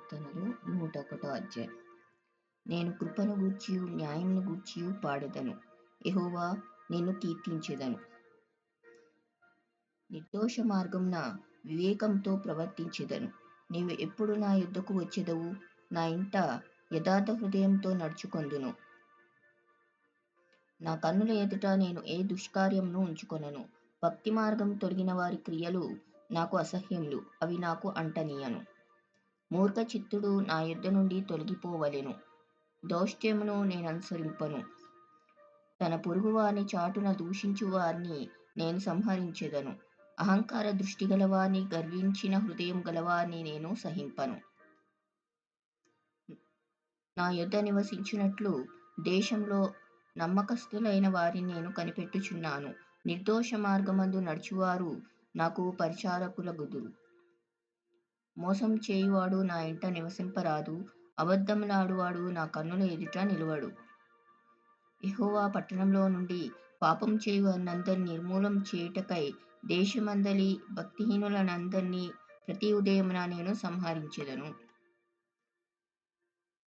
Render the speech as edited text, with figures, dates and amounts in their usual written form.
కీర్తనలు 101 అధ్యాయం. నేను కృపను గూర్చియు న్యాయమును గూర్చియు పాడెదను. యెహోవా, నిన్ను కీర్తించెదను. నిర్దోష మార్గమున వివేకంతో ప్రవర్తించెదను. నీవు ఎప్పుడు నా యొద్దకు వచ్చెదవు? నా ఇంట యథార్థ హృదయంతో నడుచుకొందును. నా కన్నుల ఎదుట నేను ఏ దుష్కార్యమును ఉంచుకొనను. భక్తి మార్గం తొలగిన వారి క్రియలు నాకు అసహ్యములు, అవి నాకు అంటనీయను. మూర్ఖ చిత్తుడు నా యొద్ద నుండి తొలగిపోవలెను. దౌష్ట్యమును నేననుసరింపను. తన పొరుగువాని చాటున దూషించు వారిని నేను సంహరించెదను. అహంకార దృష్టి గలవారిని, గర్వించిన హృదయం గలవారిని నేను సహింపను. నా యొద్ద నివసించున్నట్లు దేశంలో నమ్మకస్తులైన వారిని నేను కనిపెట్టుచున్నాను. నిర్దోష మార్గమందు నడుచువారు నాకు పరిచారకులగుదురు. మోసం చేయువాడు నా ఇంట నివసింపరాదు. అబద్ధములాడువాడు నా కన్నుల ఎదుట నిలువడు. యెహోవా పట్టణంలో నుండి పాపం చేయు వారినందరినీ నిర్మూలం చేయుటకై దేశమందలి భక్తిహీనులనందరినీ ప్రతి ఉదయమున నేను సంహరించెదను.